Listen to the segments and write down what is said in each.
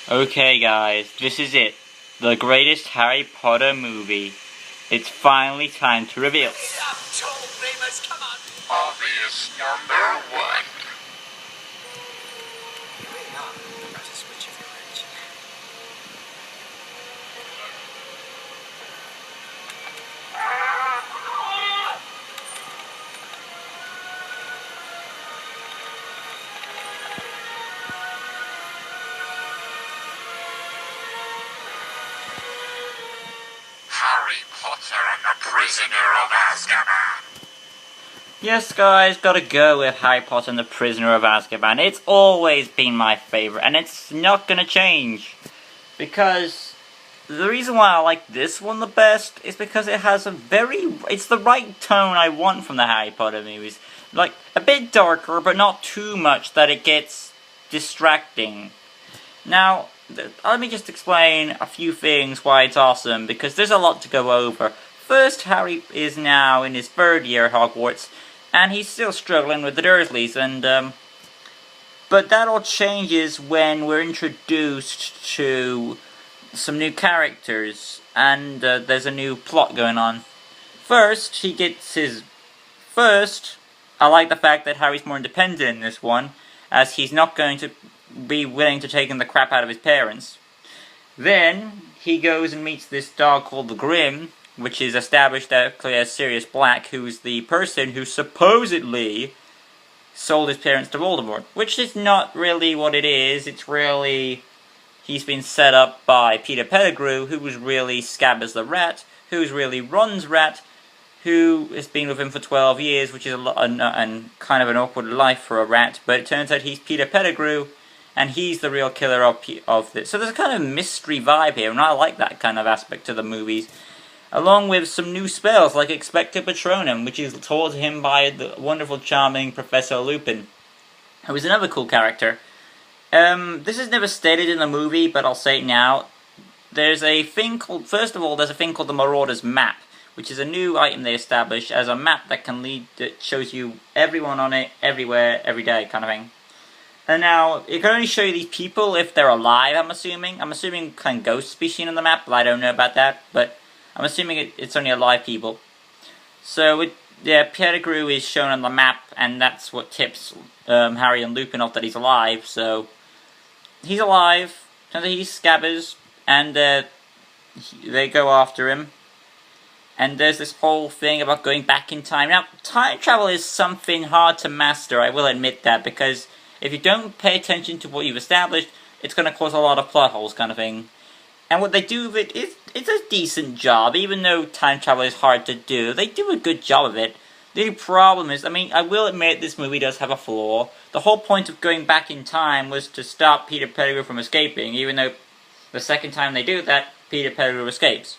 Okay guys, this is it. The greatest Harry Potter movie. It's finally time to reveal. Obvious number one. Harry Potter and the Prisoner of Azkaban. Yes guys, gotta go with Harry Potter and the Prisoner of Azkaban. It's always been my favorite, and it's not gonna change. Because the reason why I like this one the best is because it has it's the right tone I want from the Harry Potter movies. Like, a bit darker, but not too much that it gets distracting. Now, let me just explain a few things why it's awesome, because there's a lot to go over. First, Harry is now in his 3rd year at Hogwarts, and he's still struggling with the Dursleys, but that all changes when we're introduced to some new characters, and there's a new plot going on. First, I like the fact that Harry's more independent in this one, as he's not going to be willing to take in the crap out of his parents. Then, he goes and meets this dog called the Grim, which is established actually as Sirius Black, who's the person who supposedly sold his parents to Voldemort. Which is not really what it is. It's really, he's been set up by Peter Pettigrew, who was really Scabbers the Rat, who's really Ron's rat, who has been with him for 12 years, which is and kind of an awkward life for a rat, but it turns out he's Peter Pettigrew, and he's the real killer of this. So there's a kind of mystery vibe here, and I like that kind of aspect to the movies. Along with some new spells, like Expecto Patronum, which is taught to him by the wonderful, charming Professor Lupin, who is another cool character. This is never stated in the movie, but I'll say it now. There's a thing called, first of all, there's a thing called the Marauder's Map, which is a new item they established as a map that shows you everyone on it, everywhere, every day, kind of thing. And now, it can only show you these people if they're alive, I'm assuming. I'm assuming can ghosts be seen on the map, but I don't know about that, but I'm assuming it's only alive people. So, Pettigrew is shown on the map, and that's what tips Harry and Lupin off that he's alive, so he's alive, turns out he's Scabbers, and they go after him. And there's this whole thing about going back in time. Now, time travel is something hard to master, I will admit that, because if you don't pay attention to what you've established, it's going to cause a lot of plot holes, kind of thing. And what they do with it is, it's a decent job, even though time travel is hard to do. They do a good job of it. The only problem is, I mean, I will admit this movie does have a flaw. The whole point of going back in time was to stop Peter Pettigrew from escaping, even though the second time they do that, Peter Pettigrew escapes.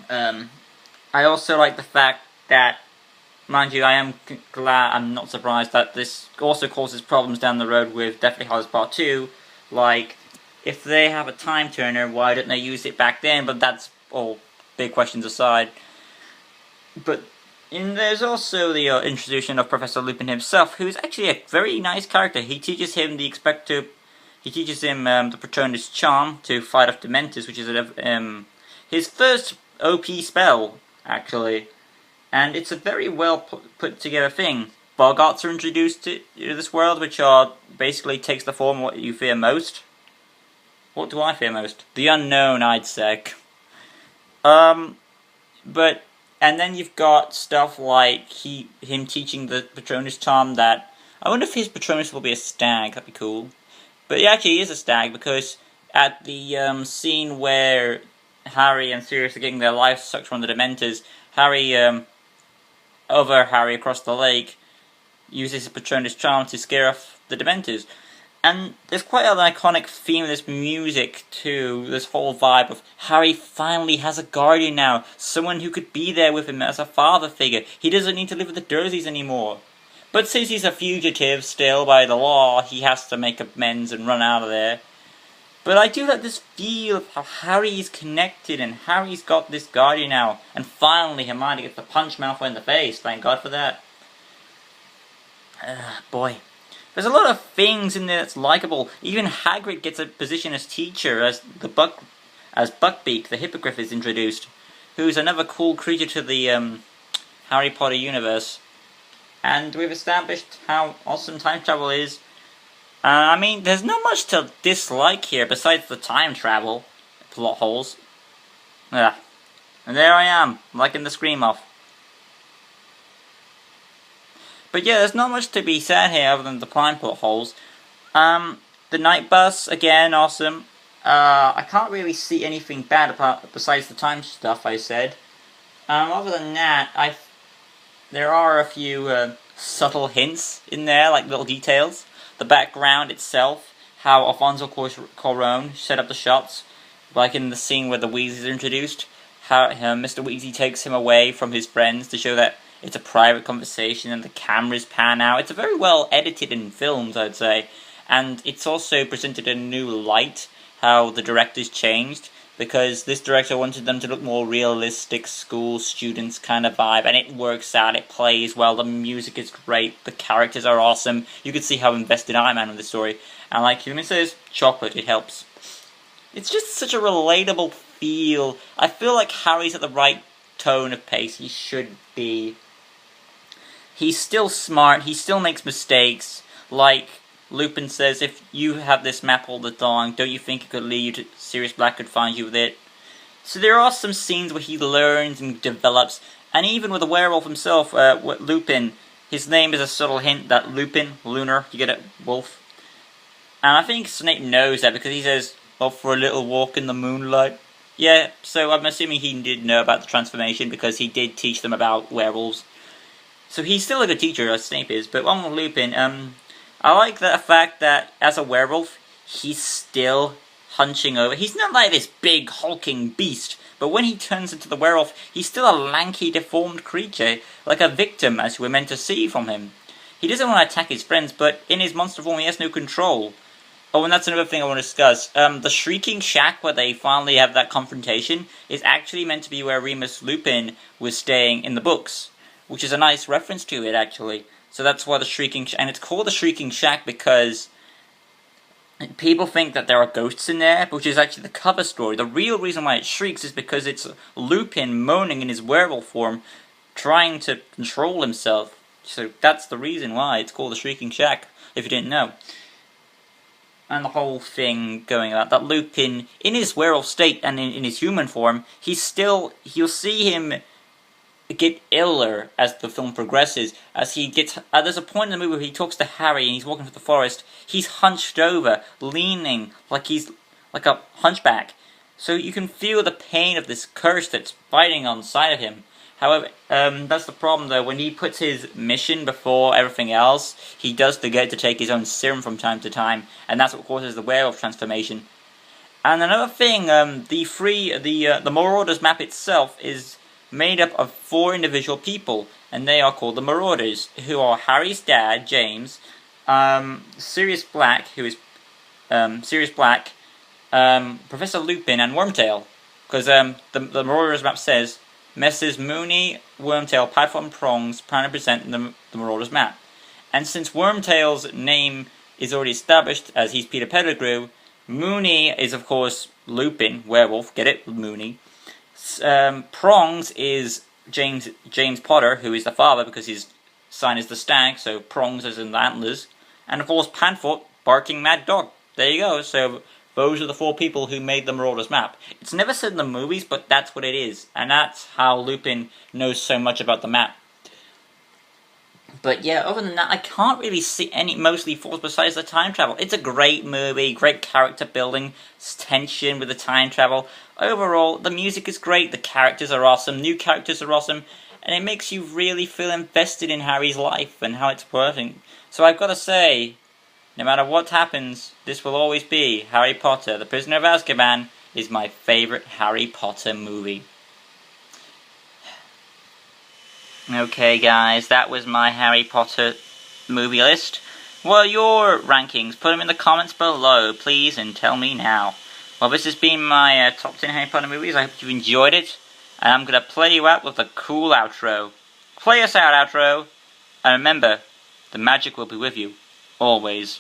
I also like the fact that, mind you, I'm not surprised that this also causes problems down the road with Deathly Hallows Part 2, like, if they have a time turner, why didn't they use it back then? But that's all big questions aside. But there's also the introduction of Professor Lupin himself, who's actually a very nice character. He teaches him the Patronus Charm to fight off Dementors, which is his first OP spell, actually. And it's a very well put together thing. Boggarts are introduced to this world, which basically takes the form of what you fear most. What do I fear most? The unknown, I'd say. And then you've got stuff like him teaching the Patronus Charm that, I wonder if his Patronus will be a stag, that'd be cool. But he actually is a stag, because at the scene where Harry and Sirius are getting their lives sucked from the Dementors, Harry across the lake uses his Patronus Charm to scare off the Dementors. And there's quite an iconic theme of this music too, this whole vibe of Harry finally has a guardian now, someone who could be there with him as a father figure. He doesn't need to live with the Dursleys anymore. But since he's a fugitive still by the law, he has to make amends and run out of there. But I do like this feel of how Harry is connected, and Harry's got this guardian now, and finally Hermione gets to punch Malfoy in the face, thank God for that. Boy. There's a lot of things in there that's likable. Even Hagrid gets a position as teacher as Buckbeak, the Hippogriff, is introduced, who's another cool creature to the Harry Potter universe. And we've established how awesome time travel is. I mean, there's not much to dislike here besides the time travel plot holes. Yeah. And there I am, liking the Scream-Off. But yeah, there's not much to be said here other than the prime plot holes. The night bus, again, awesome. I can't really see anything bad besides the time stuff I said. Other than that, there are a few subtle hints in there, like little details. The background itself, how Alfonso Cuarón set up the shots, like in the scene where the Weasleys are introduced, how Mr. Weasley takes him away from his friends to show that it's a private conversation and the cameras pan out. It's a very well edited in films, I'd say. And it's also presented in a new light, how the directors changed, because this director wanted them to look more realistic, school students kind of vibe, and it works out, it plays well, the music is great, the characters are awesome. You can see how invested I am in this story. And like when it says chocolate, it helps. It's just such a relatable feel. I feel like Harry's at the right tone of pace he should be. He's still smart, he still makes mistakes, like Lupin says, if you have this map all the time, don't you think it could lead you to Sirius Black could find you with it? So there are some scenes where he learns and develops, and even with the werewolf himself, Lupin, his name is a subtle hint that Lupin, lunar, you get it, wolf. And I think Snape knows that because he says, off for a little walk in the moonlight. Yeah, so I'm assuming he did know about the transformation because he did teach them about werewolves. So he's still a good teacher, as Snape is, but on with Lupin, I like the fact that, as a werewolf, he's still hunching over. He's not like this big, hulking beast, but when he turns into the werewolf, he's still a lanky, deformed creature, like a victim, as we're meant to see from him. He doesn't want to attack his friends, but in his monster form, he has no control. Oh, and that's another thing I want to discuss. The Shrieking Shack, where they finally have that confrontation, is actually meant to be where Remus Lupin was staying in the books, which is a nice reference to it, actually. So that's why the Shrieking and it's called the Shrieking Shack because people think that there are ghosts in there, which is actually the cover story. The real reason why it shrieks is because it's Lupin moaning in his werewolf form, trying to control himself. So that's the reason why it's called the Shrieking Shack, if you didn't know. And the whole thing going about that Lupin, in his werewolf state and in his human form, you'll see him get iller as the film progresses, as he gets, there's a point in the movie where he talks to Harry and he's walking through the forest, he's hunched over, leaning, like he's like a hunchback, so you can feel the pain of this curse that's fighting on the side of him. However, that's the problem though, when he puts his mission before everything else, he does forget to take his own serum from time to time, and that's what causes the werewolf transformation. And another thing, the Marauders map itself is made up of 4 individual people, and they are called the Marauders, who are Harry's dad, James, Sirius Black, who is Sirius Black, Professor Lupin, and Wormtail, because the Marauders map says Messrs. Moony, Wormtail, Padfoot, and Prongs plan to present the Marauders map. And since Wormtail's name is already established as he's Peter Pettigrew, Moony is of course Lupin, werewolf, get it, Moony. Prongs is James Potter, who is the father because his sign is the stag, so Prongs is in the antlers. And of course Padfoot, barking mad dog. There you go, so those are the 4 people who made the Marauders map. It's never said in the movies, but that's what it is. And that's how Lupin knows so much about the map. But yeah, other than that, I can't really see any mostly faults besides the time travel. It's a great movie, great character building, tension with the time travel. Overall, the music is great, the characters are awesome, new characters are awesome, and it makes you really feel invested in Harry's life and how it's working. So I've got to say, no matter what happens, this will always be Harry Potter, The Prisoner of Azkaban is my favourite Harry Potter movie. Okay guys, that was my Harry Potter movie list. What are your rankings? Put them in the comments below, please, and tell me now. Well, this has been my top 10 Harry Potter movies. I hope you've enjoyed it. And I'm going to play you out with a cool outro. Play us out, outro. And remember, the magic will be with you always.